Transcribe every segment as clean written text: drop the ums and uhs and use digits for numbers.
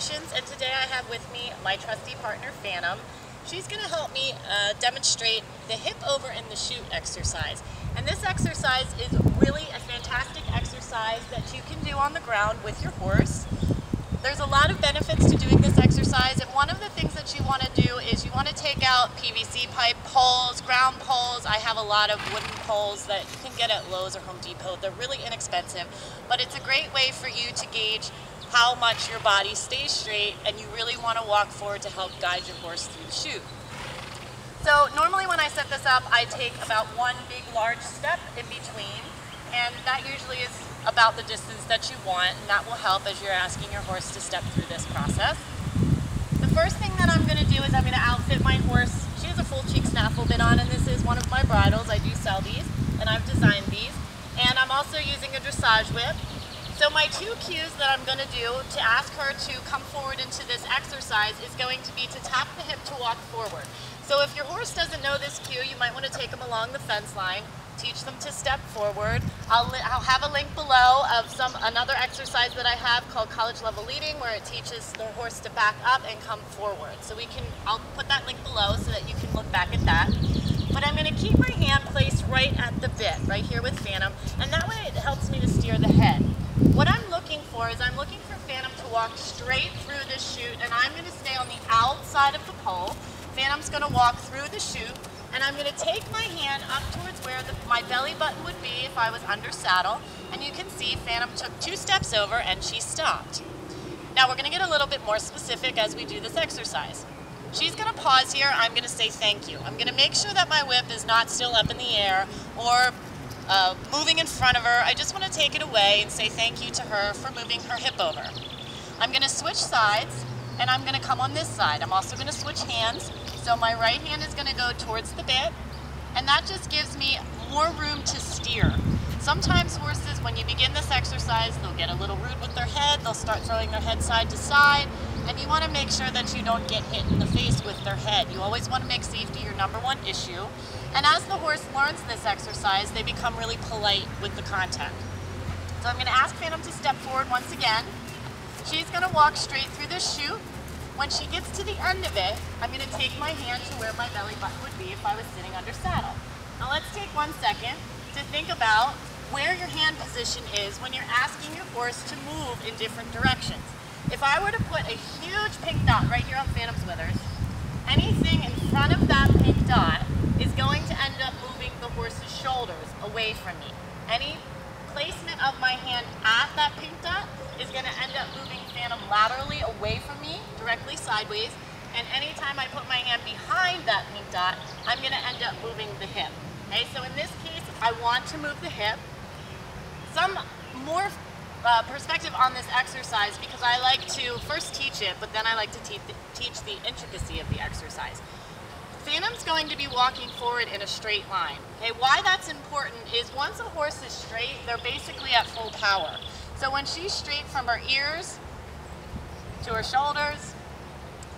Solutions, and today I have with me my trusty partner Phantom. She's going to help me demonstrate the hip over and the chute exercise. And this exercise is really a fantastic exercise that you can do on the ground with your horse. There's a lot of benefits to doing this exercise, and one of the things that you want to do is you want to take out PVC pipe poles, ground poles. I have a lot of wooden poles that you can get at Lowe's or Home Depot. They're really inexpensive, but it's a great way for you to gauge how much your body stays straight, and you really want to walk forward to help guide your horse through the chute. So normally when I set this up, I take about one big large step in between, and that usually is about the distance that you want, and that will help as you're asking your horse to step through this process. The first thing that I'm going to do is I'm going to outfit my horse. She has a full cheek snaffle bit on, and this is one of my bridles. I do sell these, and I've designed these. And I'm also using a dressage whip. So my two cues that I'm going to do to ask her to come forward into this exercise is going to be to tap the hip to walk forward. So if your horse doesn't know this cue, you might want to take them along the fence line, teach them to step forward. I'll have a link below of another exercise that I have called college level leading, where it teaches the horse to back up and come forward. So I'll put that link below so that you can look back at that. But I'm going to keep my hand placed right at the bit, right here with Phantom, and that way it helps me to steer the head. What I'm looking for is I'm looking for Phantom to walk straight through this chute, and I'm going to stay on the outside of the pole. Phantom's going to walk through the chute, and I'm going to take my hand up towards where my belly button would be if I was under saddle, and you can see Phantom took 2 steps over and she stopped. Now we're going to get a little bit more specific as we do this exercise. She's going to pause here. I'm going to say thank you. I'm going to make sure that my whip is not still up in the air or moving in front of her. I just want to take it away and say thank you to her for moving her hip over. I'm going to switch sides, and I'm going to come on this side. I'm also going to switch hands. So my right hand is going to go towards the bit, and that just gives me more room to steer. Sometimes horses, when you begin this exercise, they'll get a little rude with their head. They'll start throwing their head side to side, and you want to make sure that you don't get hit in the face with their head. You always want to make safety your #1 issue. And as the horse learns this exercise, they become really polite with the contact. So I'm going to ask Phantom to step forward once again. She's going to walk straight through the chute. When she gets to the end of it, I'm going to take my hand to where my belly button would be if I was sitting under saddle. Now let's take 1 second to think about where your hand position is when you're asking your horse to move in different directions. If I were to put a huge pink dot right here on Phantom's withers, anything in front of that pink dot is going to end up moving the horse's shoulders away from me. Any placement of my hand at that pink dot is going to end up moving Phantom laterally away from me, directly sideways, and anytime I put my hand behind that pink dot, I'm going to end up moving the hip. Okay, so in this case, I want to move the hip. Some more perspective on this exercise, because I like to first teach it, but then I like to teach the intricacy of the exercise. Phantom's going to be walking forward in a straight line. Okay, why that's important is once a horse is straight, they're basically at full power. So when she's straight from her ears to her shoulders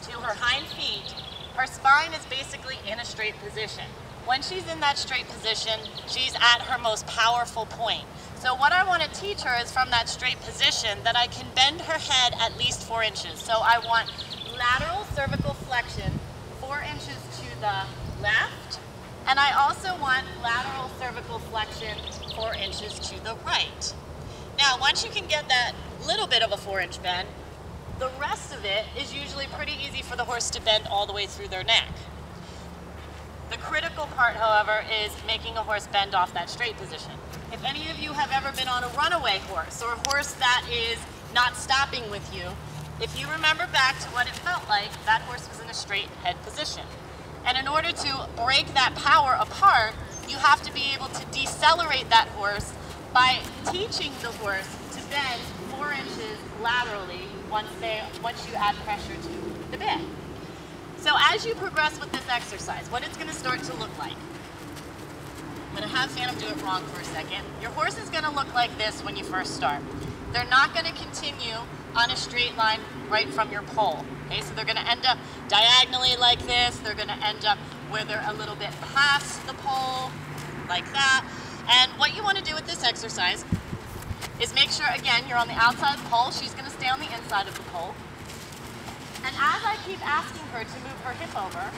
to her hind feet, her spine is basically in a straight position. When she's in that straight position, she's at her most powerful point. So what I want to teach her is from that straight position that I can bend her head at least 4 inches. So I want lateral cervical flexion 4 inches to the left, and I also want lateral cervical flexion 4 inches to the right. Now, once you can get that little bit of a 4-inch bend, the rest of it is usually pretty easy for the horse to bend all the way through their neck. The critical part, however, is making a horse bend off that straight position. If any of you have ever been on a runaway horse or a horse that is not stopping with you, if you remember back to what it felt like, that horse was in a straight head position. And in order to break that power apart, you have to be able to decelerate that horse by teaching the horse to bend 4 inches laterally once you add pressure to the bit. So as you progress with this exercise, what it's going to start to look like. I'm going to have Phantom do it wrong for a second. Your horse is going to look like this when you first start. They're not going to continue on a straight line right from your pole. Okay, so they're going to end up diagonally like this. They're going to end up where they're a little bit past the pole, like that. And what you want to do with this exercise is make sure, again, you're on the outside of the pole. She's going to stay on the inside of the pole. And as I keep asking her to move her hip over,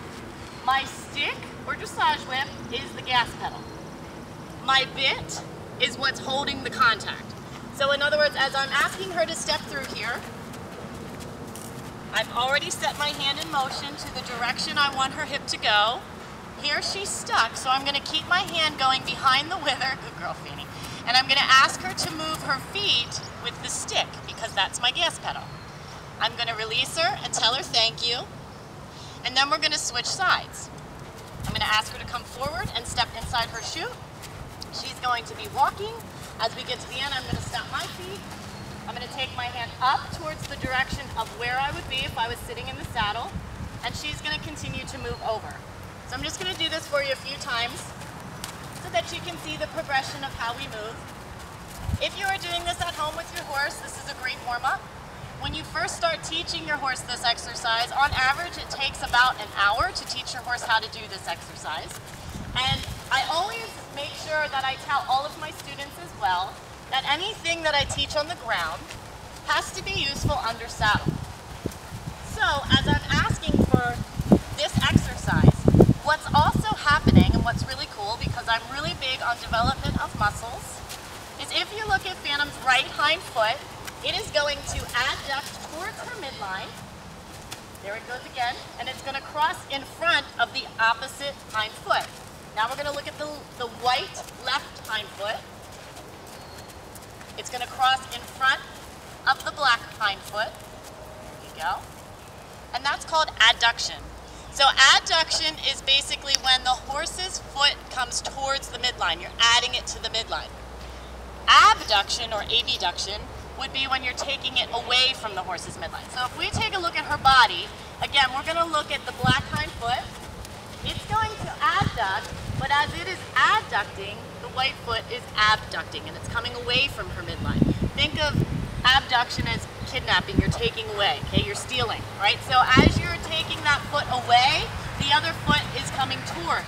my stick or dressage whip is the gas pedal. My bit is what's holding the contact. So in other words, as I'm asking her to step through here, I've already set my hand in motion to the direction I want her hip to go. Here she's stuck, so I'm going to keep my hand going behind the wither. Good girl, Fanny. And I'm going to ask her to move her feet with the stick because that's my gas pedal. I'm going to release her and tell her thank you. And then we're going to switch sides. I'm going to ask her to come forward and step inside her chute. She's going to be walking. As we get to the end, I'm going to stop my feet. I'm going to take my hand up towards the direction of where I would be if I was sitting in the saddle. And she's going to continue to move over. So I'm just going to do this for you a few times so that you can see the progression of how we move. If you are doing this at home with your horse, this is a great warm-up. When you first start teaching your horse this exercise, on average it takes about an hour to teach your horse how to do this exercise. And I always make sure that I tell all of my students as well that anything that I teach on the ground has to be useful under saddle. So as I'm asking for this exercise, what's also happening, and what's really cool because I'm really big on development of muscles, is if you look at Phantom's right hind foot, it is going to adduct towards her midline. There it goes again, and it's going to cross in front of the opposite hind foot. Now we're going to look at the white left hind foot. It's going to cross in front of the black hind foot. There you go. And that's called adduction. So adduction is basically when the horse's foot comes towards the midline. You're adding it to the midline. Abduction or abduction would be when you're taking it away from the horse's midline. So if we take a look at her body, again, we're going to look at the black hind foot. It's going to adduct, but as it is adducting, the white foot is abducting, and it's coming away from her midline. Think of abduction as kidnapping. You're taking away, okay? You're stealing, right? So as you're taking that foot away, the other foot is coming towards.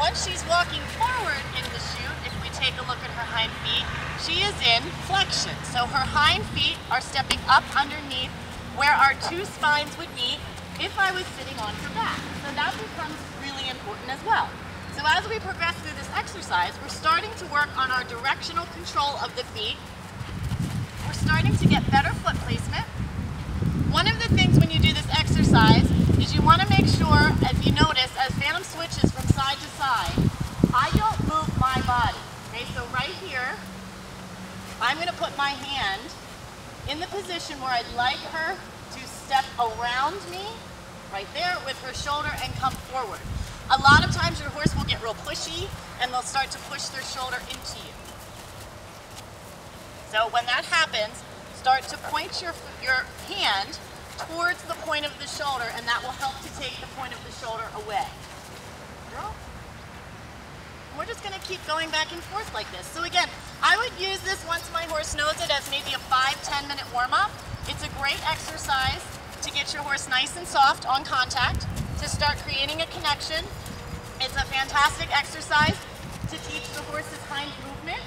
Once she's walking forward in the chute, if we take a look at her hind feet, she is in flexion. So her hind feet are stepping up underneath where our two spines would meet if I was sitting on her back. So that becomes really important as well. So as we progress through this exercise, we're starting to work on our directional control of the feet. We're starting to get better foot placement. One of the things when you do this exercise is you want to make sure, as you notice, as Phantom switches from side to side, I don't move my body. Okay, so right here, I'm going to put my hand in the position where I'd like her to step around me, right there, with her shoulder and come forward. A lot of times your horse will get real pushy and they'll start to push their shoulder into you. So when that happens, start to point your hand towards the point of the shoulder, and that will help to take the point of the shoulder away. Girl. We're just going to keep going back and forth like this. So again, I would use this once my horse knows it as maybe a 5-10 minute warm-up. It's a great exercise to get your horse nice and soft on contact, to start creating a connection. It's a fantastic exercise to teach the horse's hind movement.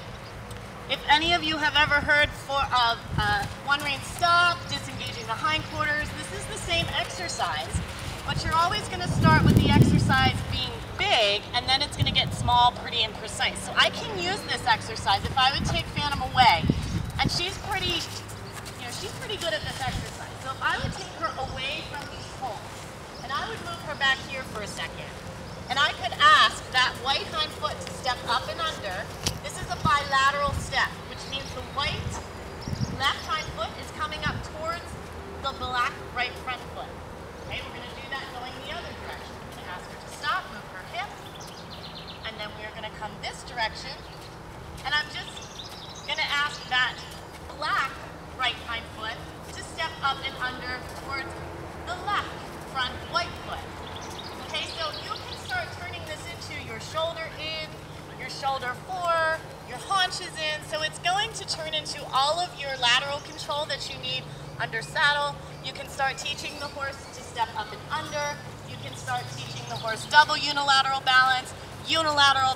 If any of you have ever heard of one-rein stop, disengaging the hindquarters, this is the same exercise, but you're always going to start with the exercise being big, and then it's going to get small, pretty, and precise. So I can use this exercise if I would take Phantom away, and she's pretty good at this exercise. So if I would take her away from these poles, and I would move her back here for a second, and I could ask that white hind foot to step up and under. This is a bilateral step, which means the white left hind foot is coming up towards the black right front foot. Okay, we're going to do that going the other direction. I'm going to ask her to stop, move her hip, and then we're going to come this direction, and I'm just going to ask that black right hind foot to step up and under towards the left front white foot. Okay, so you can start turning this into your shoulder in, your shoulder fore, your haunches in, so it's going to turn into all of your lateral control that you need under saddle. You can start teaching the horse to step up and under. You can start teaching the horse double unilateral balance, bilateral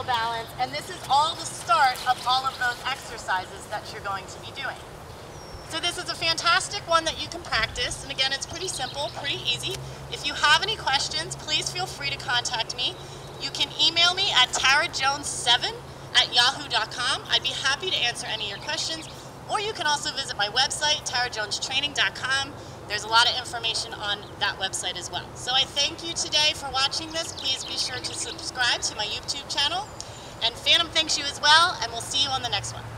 balance, and this is all the start of all of those exercises that you're going to be doing. So this is a fantastic one that you can practice, and again, it's pretty simple, pretty easy. If you have any questions, please feel free to contact me. You can email me at tarajones7@yahoo.com. I'd be happy to answer any of your questions, or you can also visit my website, tarajonestraining.com. There's a lot of information on that website as well. So I thank you today for watching this. Please be sure to subscribe to my YouTube channel. And Phantom thanks you as well, and we'll see you on the next one.